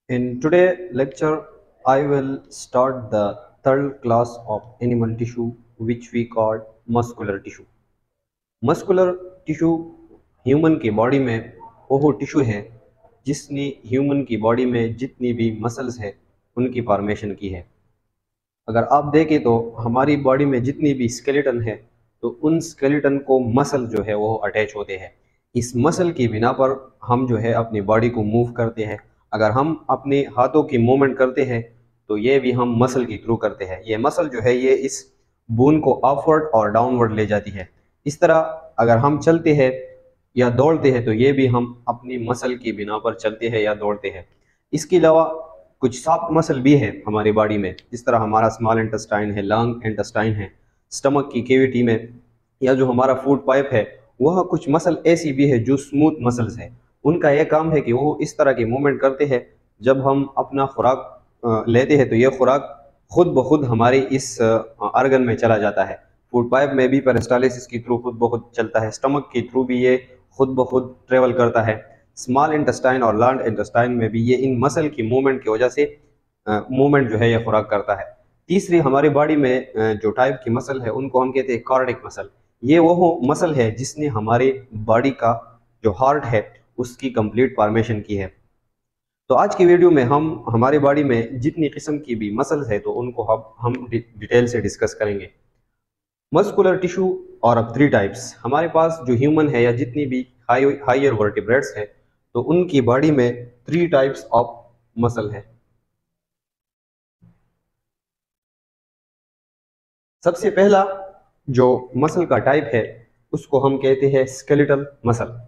In today lecture, I will start the third class of animal tissue, which we call muscular tissue. Muscular tissue human की body में वो tissue है जिसने human की body में जितनी भी मसल्स है उनकी फॉर्मेशन की है। अगर आप देखें तो हमारी बॉडी में जितनी भी स्केलेटन है तो उन स्केलेटन को मसल जो है वो अटैच होते हैं। इस मसल की बिना पर हम जो है अपनी बॉडी को मूव करते हैं। अगर हम अपने हाथों की मूवमेंट करते हैं तो ये भी हम मसल के थ्रू करते हैं। ये मसल जो है ये इस बोन को अपवर्ड और डाउनवर्ड ले जाती है। इस तरह अगर हम चलते हैं या दौड़ते हैं तो ये भी हम अपनी मसल की बिना पर चलते हैं या दौड़ते हैं। इसके अलावा कुछ सॉफ्ट मसल भी है हमारी बॉडी में, जिस तरह हमारा स्मॉल इंटेस्टाइन है, लंग इंटेस्टाइन है, स्टमक की कैविटी में, या जो हमारा फूड पाइप है, वह कुछ मसल ऐसी भी है जो स्मूथ मसल्स है। उनका यह काम है कि वो इस तरह की मूवमेंट करते हैं। जब हम अपना खुराक लेते हैं तो यह खुराक खुद ब खुद हमारे इस आर्गन में चला जाता है। फूड पाइप में भी पेरिस्टालिसिस के थ्रू खुद ब खुद चलता है, स्टमक के थ्रू भी ये खुद ब खुद ट्रेवल करता है। स्मॉल इंटेस्टाइन और लार्ज इंटेस्टाइन में भी ये इन मसल की मूवमेंट की वजह से मूवमेंट जो है ये खुराक करता है। तीसरी हमारी बॉडी में जो टाइप की मसल है उनको हम कहते हैं कार्डिक मसल। ये वो मसल है जिसने हमारे बॉडी का जो हार्ट है उसकी कंप्लीट फॉर्मेशन की है। तो आज की वीडियो में हम हमारी बॉडी में जितनी किस्म की भी मसल है तो उनको हम डिटेल से डिस्कस करेंगे। मस्कुलर टिश्यू और अब थ्री टाइप्स हमारे पास जो ह्यूमन है या जितनी भी हायर वर्टिब्रेट्स है तो उनकी बॉडी में थ्री टाइप्स ऑफ मसल है। सबसे पहला जो मसल का टाइप है उसको हम कहते हैं स्केलेटल मसल।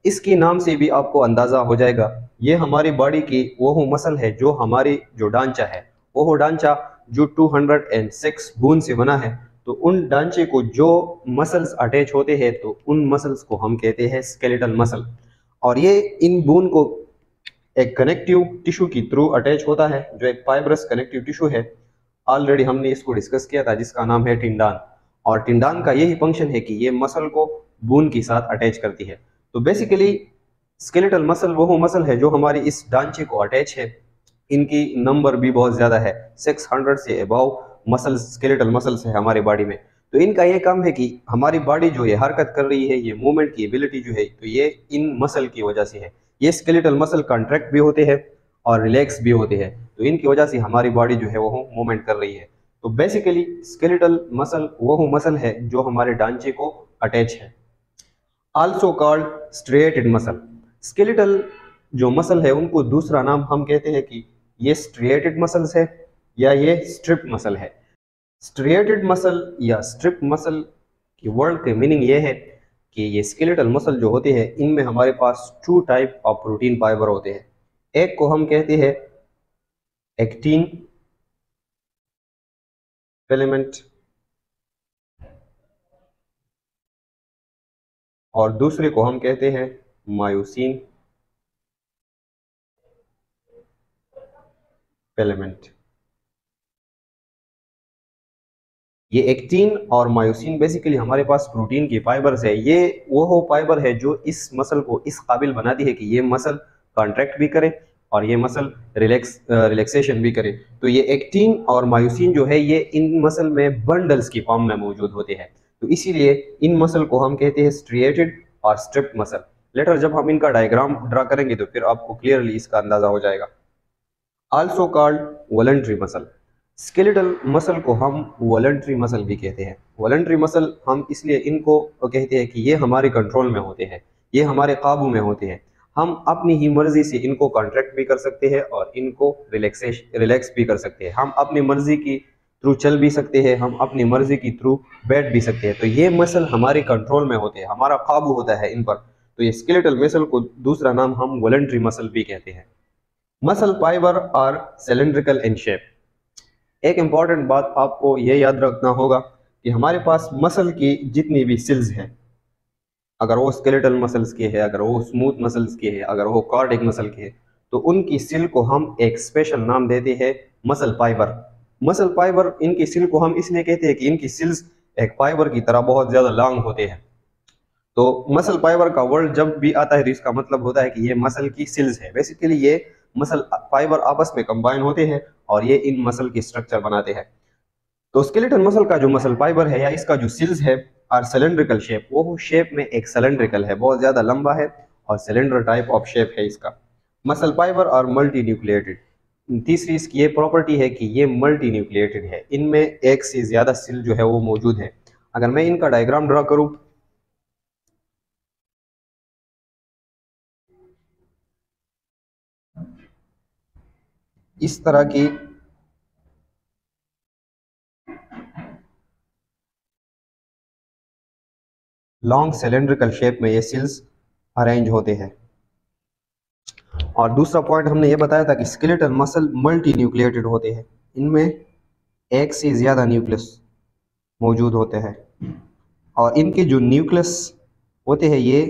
इसके नाम से भी आपको अंदाजा हो जाएगा ये हमारी बॉडी की वो मसल है जो हमारी जो ढांचा है वो ढांचा जो 206 बोन से बना है। तो उन ढांचे को जो मसल्स अटैच होते हैं तो उन मसल्स को हम कहते हैं स्केलेटल मसल। और ये इन बोन को एक कनेक्टिव टिश्यू की थ्रू अटैच होता है जो एक फाइब्रस कनेक्टिव टिश्यू है। ऑलरेडी हमने इसको डिस्कस किया था जिसका नाम है टिंडान। और टिंडान का यही फंक्शन है कि ये मसल को बोन के साथ अटैच करती है। तो बेसिकली स्केलेटल मसल वो मसल है जो हमारी इस ढांचे को अटैच है। इनकी नंबर भी बहुत ज्यादा है, 600 से अबव मसल स्केलेटल मसल्स है हमारी बॉडी में। तो इनका ये काम है कि हमारी बॉडी जो ये हरकत कर रही है, ये मूवमेंट की एबिलिटी जो है तो ये इन मसल की वजह से है। ये स्केलेटल मसल कॉन्ट्रैक्ट भी होते हैं और रिलैक्स भी होते हैं, तो इनकी वजह से हमारी बॉडी जो है वो मूवमेंट कर रही है। तो बेसिकली स्केलेटल मसल वो मसल है जो हमारे ढांचे को अटैच है। Also called striated muscle. Skeletal जो मसल है उनको दूसरा नाम हम कहते हैं कि ये स्ट्रिएटेड मसल्स है या ये स्ट्रिप मसल है। स्ट्रिएटेड मसल या स्ट्रिप मसल की वर्ड के मीनिंग ये है कि ये स्केलेटल मसल जो होते हैं इनमें हमारे पास two type of protein fibre होते हैं। एक को हम कहते हैं एक्टिन फिलामेंट और दूसरे को हम कहते हैं मायोसिन फिलामेंट। ये एक्टिन और मायोसिन बेसिकली हमारे पास प्रोटीन की फाइबर्स है। ये वो फाइबर है जो इस मसल को इस काबिल बनाती है कि ये मसल कॉन्ट्रैक्ट भी करे और ये मसल रिलैक्सेशन भी करे। तो ये एक्टिन और मायोसिन जो है ये इन मसल में बंडल्स की फॉर्म में मौजूद होते हैं। तो इसीलिए इन मसल को हम कहते हैं स्ट्रिएटेड और स्ट्रिप मसल। लेटर जब हम इनका डायग्राम ड्रा करेंगे तो फिर आपको क्लियरली इसका अंदाजा हो जाएगा। Also called voluntary muscle. Skeletal muscle को हम वॉलंटरी मसल भी कहते हैं। वॉलंटरी मसल हम इसलिए इनको कहते हैं कि ये हमारे कंट्रोल में होते हैं, ये हमारे काबू में होते हैं। हम अपनी ही मर्जी से इनको कॉन्ट्रैक्ट भी कर सकते हैं और इनको रिलैक्स भी कर सकते हैं। हम अपनी मर्जी की थ्रू चल भी सकते हैं, हम अपनी मर्जी की थ्रू बैठ भी सकते हैं। तो ये मसल हमारे कंट्रोल में होते हैं, हमारा काबू होता है इन पर। तो ये स्केलेटल मसल को दूसरा नाम हम वॉलंटरी मसल भी कहते हैं। Muscle fibre are cylindrical in shape. एक इंपॉर्टेंट बात आपको ये याद रखना होगा कि हमारे पास मसल की जितनी भी सेल्स हैं, अगर वो स्केलेटल मसल्स के हैं, अगर वो स्मूथ मसल्स के हैं, अगर वो कार्डिक मसल के हैं, तो उनकी सेल को हम एक स्पेशल नाम देते हैं मसल फाइबर। मसल फाइबर इनकी सेल को हम इसलिए कहते हैं कि इनकी सेल्स एक फाइबर की तरह बहुत ज्यादा लॉन्ग होते हैं। तो मसल फाइबर का वर्ड जब भी आता है तो इसका मतलब होता है कि ये मसल की सेल्स है। बेसिकली ये मसल फाइबर आपस में कंबाइन होते हैं और ये इन मसल की स्ट्रक्चर बनाते हैं। तो स्केलेटल मसल का जो मसल फाइबर है या इसका जो सिल्स है आर सिलेंड्रिकल शेप, वो शेप में एक सिलेंड्रिकल है, बहुत ज्यादा लंबा है और सिलेंडर टाइप ऑफ शेप है इसका। मसल फाइबर और मल्टी न्यूक्लिएटेड, तीसरी इसकी ये प्रॉपर्टी है कि ये मल्टी न्यूक्लिएटेड है, इनमें एक से ज्यादा सेल जो है वो मौजूद है। अगर मैं इनका डायग्राम ड्रा करूं, इस तरह की लॉन्ग सिलेंड्रिकल शेप में ये सेल्स अरेंज होते हैं। और दूसरा पॉइंट हमने ये बताया था कि स्केलेटल मसल मल्टी न्यूक्लिएटेड होते हैं, इनमें एक से ज्यादा न्यूक्लियस मौजूद होते हैं और इनके जो न्यूक्लियस होते हैं ये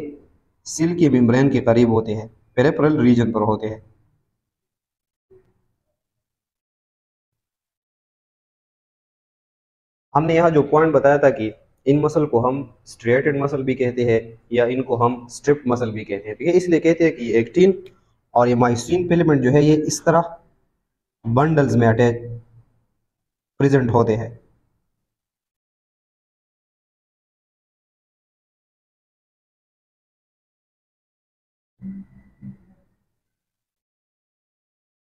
सेल की मेम्ब्रेन के करीब होते हैं, पेरिफेरल रीजन पर होते हैं। हमने यहाँ जो पॉइंट बताया था कि इन मसल को हम स्ट्रेटेड मसल भी कहते हैं या इनको हम स्ट्रिप्ड मसल भी कहते हैं, ठीक है। इसलिए कहते हैं कि एक्टिन और ये मायोसिन फिलामेंट जो है ये इस तरह बंडल्स में अटैच प्रेजेंट होते हैं।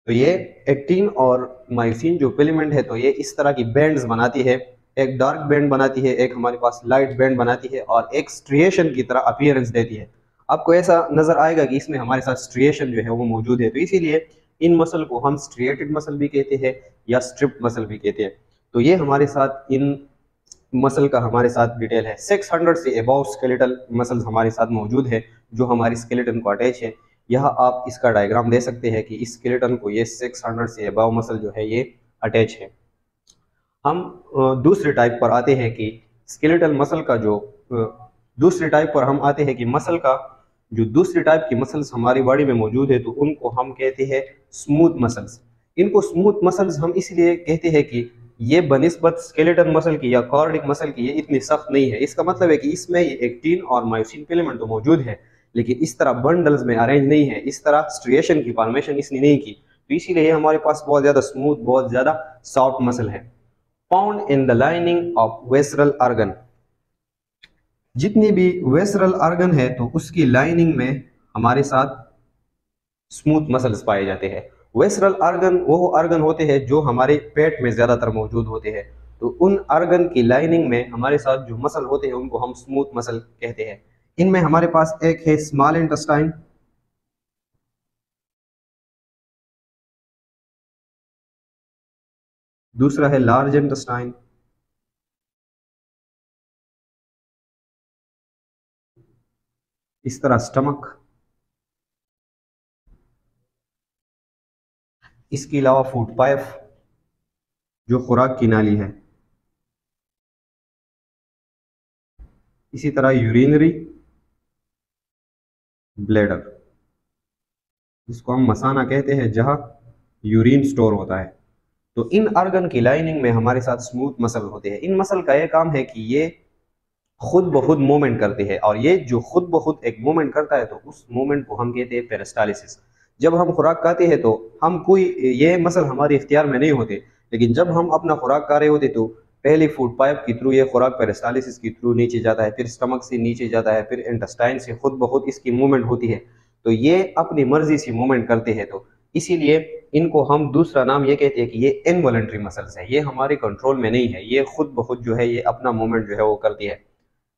तो ये एक्टिन और मायोसिन जो फिलामेंट है तो ये इस तरह की बैंड्स बनाती है, एक डार्क बैंड बनाती है, एक हमारे पास लाइट बैंड बनाती है और एक स्ट्रिएशन की तरह अपीयरेंस देती है। आपको ऐसा नजर आएगा कि इसमें हमारे साथ स्ट्रिएशन जो है वो मौजूद है, तो इसीलिए इन मसल को हम स्ट्रिएटेड मसल भी कहते हैं या स्ट्रिप्ड मसल भी कहते हैं। तो ये हमारे साथ इन मसल का हमारे साथ डिटेल है। 600 से अबव स्केलेटल मसल्स हमारे साथ मौजूद है जो हमारी स्केलेटन को अटैच है। यह आप इसका डायग्राम दे सकते हैं कि इस स्केलेटन को ये 600 से अबव मसल जो है ये अटैच है। हम दूसरे टाइप पर आते हैं कि स्केलेटल मसल का जो दूसरे टाइप पर हम आते हैं कि मसल का जो दूसरी टाइप की मसल्स हमारी बॉडी में मौजूद है तो उनको हम कहते हैं स्मूथ मसल्स। इनको स्मूथ मसल्स हम इसलिए कहते हैं कि ये बनिस्बत स्केलेटल मसल की या कार्डिक मसल की ये इतनी सख्त नहीं है। इसका मतलब है कि इसमें ये एक्टिन और मायोसिन फिलामेंट तो मौजूद है लेकिन इस तरह बंडल्स में अरेंज नहीं है, इस तरह स्ट्रिएशन की फॉर्मेशन इसने नहीं की, तो इसीलिए हमारे पास बहुत ज्यादा स्मूथ बहुत ज्यादा सॉफ्ट मसल है। Found in the lining of visceral organ, जितनी भी वेसरल ऑर्गन है तो उसकी लाइनिंग में हमारे साथ स्मूथ मसल्स पाए जाते हैं। वेसरल ऑर्गन वो ऑर्गन होते हैं जो हमारे पेट में ज्यादातर मौजूद होते हैं, तो उन ऑर्गन की लाइनिंग में हमारे साथ जो मसल होते हैं उनको हम स्मूथ मसल कहते हैं। इनमें हमारे पास एक है स्मॉल इंटेस्टाइन, दूसरा है लार्ज इंटेस्टाइन, इस तरह स्टमक, इसके अलावा फूड पाइप जो खुराक की नाली है, इसी तरह यूरिनरी ब्लैडर जिसको हम मसाना कहते हैं जहां यूरिन स्टोर होता है। तो इन ऑर्गन की लाइनिंग में हमारे साथ स्मूथ मसल होते हैं। इन मसल का यह काम है कि ये खुद ब खुद मूवमेंट करते हैं और ये जो खुद ब खुद एक मूवमेंट करता है तो उस मूवमेंट को हम कहते हैं पेरिस्टालिसिस। जब हम खुराक खाते हैं तो हम कोई ये मसल हमारे इख्तियार में नहीं होते, लेकिन जब हम अपना खुराक खा रहे होते तो पहले फूड पाइप के थ्रू ये खुराक पेरिस्टालिसिस के थ्रू नीचे जाता है, फिर स्टमक से नीचे जाता है, फिर इंटेस्टाइन से खुद ब खुद इसकी मूवमेंट होती है। तो ये अपनी मर्जी से मूवमेंट करते हैं, तो इसीलिए इनको हम दूसरा नाम ये कहते हैं कि ये इनवॉलंटरी मसल्स है, ये हमारे कंट्रोल में नहीं है, ये खुद ब खुद जो है ये अपना मूवमेंट जो है वो करती है।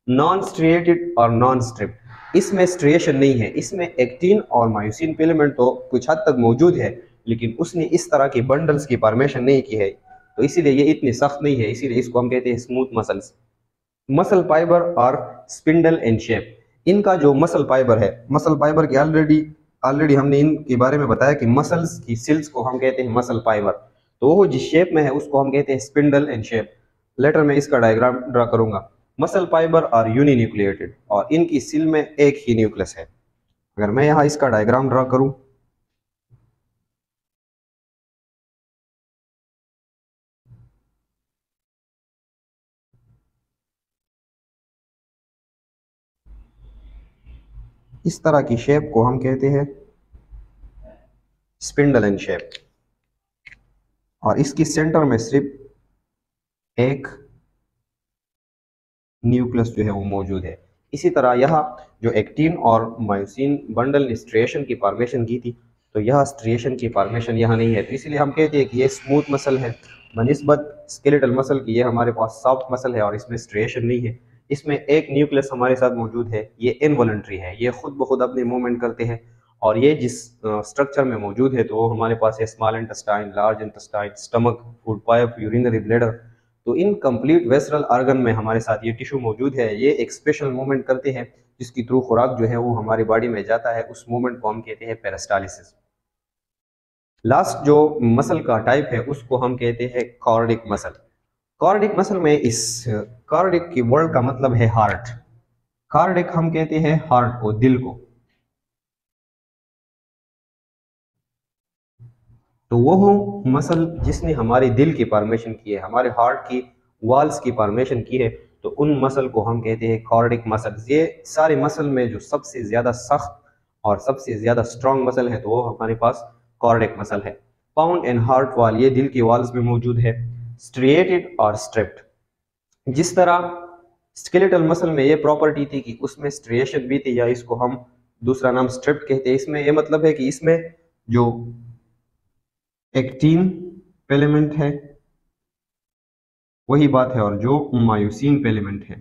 नॉन स्ट्रिएटेड और नॉन स्ट्रिप्ड, इसमें स्ट्रिएशन नहीं है, इसमें एक्टिन और मायोसिन फिलामेंट तो कुछ हद तक मौजूद है लेकिन उसने इस तरह की बंडल्स की फॉर्मेशन नहीं की है, तो इसीलिए ये इतनी सख्त नहीं है, इसीलिए इसको हम कहते हैं स्मूथ मसल्स। मसल फाइबर और स्पिंडल एंड शेप, इनका जो मसल फाइबर है, मसल फाइबर की ऑलरेडी ऑलरेडी हमने इनके बारे में बताया कि मसल्स की सिल्स को हम कहते हैं मसल फाइबर, तो वो जिस शेप में है उसको हम कहते हैं स्पिंडल एंड शेप। लेटर में इसका डायग्राम ड्रा करूंगा। मसल फाइबर आर यूनिन्यूक्लिएटेड और इनकी सिल में एक ही न्यूक्लियस है। अगर मैं यहाँ इसका डायग्राम ड्रा करूं, इस तरह की शेप को हम कहते हैं स्पिंडल इन शेप, और इसकी सेंटर में सिर्फ एक न्यूक्लियस जो है वो मौजूद है। इसी तरह यहाँ जो एक्टिन और मायोसिन बंडल ने स्ट्रिएशन की फॉर्मेशन की थी, तो यह स्ट्रिएशन की फॉर्मेशन यहाँ नहीं है, तो इसलिए हम कहते हैं कि ये स्मूथ मसल है बनिस्बत स्केलेटल मसल की। ये हमारे पास सॉफ्ट मसल है और इसमें स्ट्रिएशन नहीं है। इसमें एक न्यूक्लियस हमारे साथ मौजूद है, ये इनवॉलंटरी है, ये खुद ब खुद अपने मूवमेंट करते हैं। और ये जिस स्ट्रक्चर में मौजूद है, तो वो हमारे पास है small intestine, large intestine, stomach, food pipe, urinary bladder. तो इन कंप्लीट वेस्ट्रल ऑर्गन में हमारे साथ ये टिश्यू मौजूद है। ये एक स्पेशल मूवमेंट करते हैं जिसकी थ्रू खुराक जो है वो हमारी बॉडी में जाता है, उस मूवमेंट को हम कहते हैं पेरिस्टालिसिस। लास्ट जो मसल का टाइप है उसको हम कहते हैं कार्डिक मसल। कार्डिक मसल में इस कार्डिक की वर्ड का मतलब है हार्ट। कार्डिक हम कहते हैं हार्ट को, दिल को। तो वो मसल जिसने हमारी दिल की फॉर्मेशन की है, हमारे हार्ट की वॉल्स की फॉर्मेशन की है, तो उन मसल को हम कहते हैं कार्डिक मसल्स। ये सारे मसल में जो सबसे ज्यादा सख्त और सबसे ज्यादा स्ट्रांग मसल है, तो वो हमारे पास कार्डिक मसल है। पाउंड एंड हार्ट वॉल, ये दिल की वॉल्स में मौजूद है। स्ट्रिएटेड और स्ट्रिप्ड, जिस तरह स्केलेटल मसल में ये प्रॉपर्टी थी कि उसमें स्ट्रिएशन भी थी, या इसको हम दूसरा नाम स्ट्रिप्ड कहते हैं। इसमें ये मतलब है कि इसमें जो एक्टिन फिलामेंट है वही बात है, और जो मायोसिन फिलामेंट है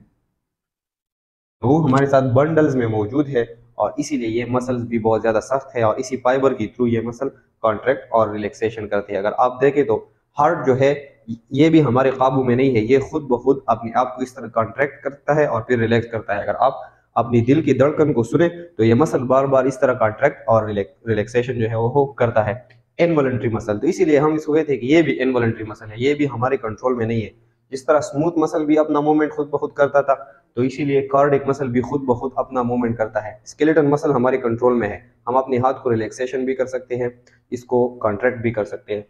तो वो हमारे साथ बंडल्स में मौजूद है, और इसीलिए ये मसल्स भी बहुत ज्यादा सख्त है, और इसी फाइबर के थ्रू ये मसल कॉन्ट्रैक्ट और रिलैक्सेशन करते हैं। अगर आप देखें तो हार्ट जो है ये भी हमारे काबू में नहीं है, ये खुद ब खुद अपने आप को इस तरह कॉन्ट्रैक्ट करता है और फिर रिलैक्स करता है। अगर आप अपनी दिल की धड़कन को सुने तो ये मसल बार बार इस तरह कॉन्ट्रैक्ट और रिलैक्सेशन जो है वो करता है। इनवॉलंटरी मसल, तो इसीलिए हम इसको कहते हैं कि ये भी इनवॉलंटरी मसल है, ये भी हमारे कंट्रोल में नहीं है। जिस तरह स्मूथ मसल भी अपना मूवमेंट खुद ब खुद करता था, तो इसीलिए कार्डिक मसल भी खुद ब खुद अपना मूवमेंट करता है। स्केलेटन मसल हमारे कंट्रोल में है, हम अपने हाथ को रिलैक्सेशन भी कर सकते हैं, इसको कॉन्ट्रैक्ट भी कर सकते हैं।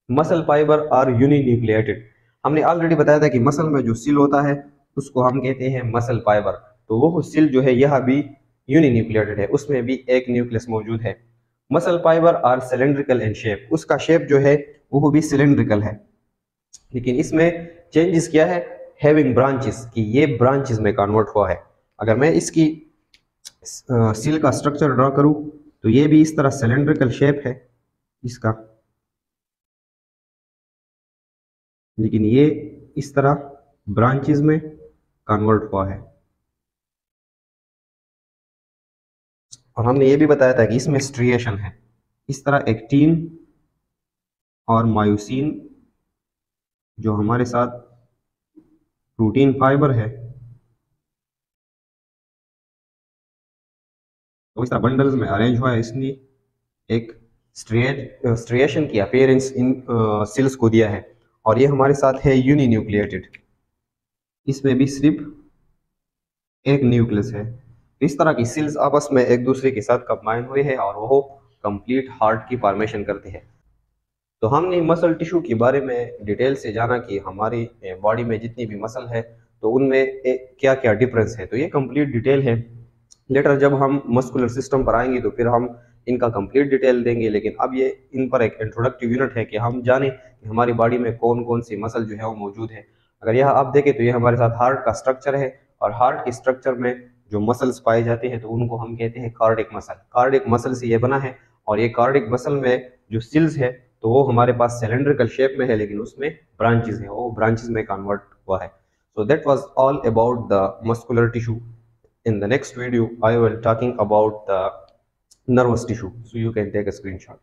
मसल फाइबर आर यूनिन्यूक्लिएटेड, हमने ऑलरेडी बताया था कि मसल में जो सिल होता है उसको हम कहते हैं मसल फाइबर। तो वो सिल जो है यह भी यूनिन्यूक्लिएटेड है, उसमें भी एक न्यूक्लियस मौजूद है। Muscle fibre are cylindrical in shape, उसका शेप जो है वो भी सिलेंड्रिकल है, लेकिन इसमें चेंजेस क्या है, हैविंग ब्रांचेस, कि ये ब्रांचेस में कन्वर्ट हुआ है। अगर मैं इसकी सिल का स्ट्रक्चर ड्रॉ करूं तो ये भी इस तरह सिलेंड्रिकल शेप है इसका, लेकिन ये इस तरह ब्रांचेस में कन्वर्ट हुआ है। और हमने ये भी बताया था कि इसमें स्ट्रिएशन है, इस तरह एक्टिन और मायोसिन जो हमारे साथ प्रोटीन फाइबर है, तो इस तरह बंडल्स में अरेंज हुआ है, इसने एक स्ट्रिएशन की अपीयरेंस इन सेल्स को दिया है। और ये हमारे साथ है यूनिन्यूक्लिएटेड, इसमें भी सिर्फ एक न्यूक्लियस है। इस तरह की सेल्स आपस में एक दूसरे के साथ कंबाइन हुए हैं और वो कंप्लीट हार्ट की फॉर्मेशन करते हैं। तो हमने मसल टिश्यू के बारे में डिटेल से जाना कि हमारी बॉडी में जितनी भी मसल है तो उनमें क्या क्या डिफरेंस है, तो ये कंप्लीट डिटेल है। लेटर जब हम मस्कुलर सिस्टम पर आएंगे तो फिर हम इनका कंप्लीट डिटेल देंगे, लेकिन अब ये इन पर एक इंट्रोडक्टिव यूनिट है कि हम जानें कि हमारी बॉडी में कौन कौन सी मसल जो है वो मौजूद है। अगर यह आप देखें तो ये हमारे साथ हार्ट का स्ट्रक्चर है, और हार्ट के स्ट्रक्चर में जो मसल्स पाए जाते हैं तो उनको हम कहते हैं कार्डिक मसल। कार्डिक मसल से ये बना है, और ये कार्डिक मसल में जो सिल्स है तो वो हमारे पास सिलेंड्रिकल शेप में है, लेकिन उसमें ब्रांचेस है, वो ब्रांचेस में कन्वर्ट हुआ है। So that was all about the muscular tissue. In the next video, I will talking about the nervous tissue. So you can take a screenshot.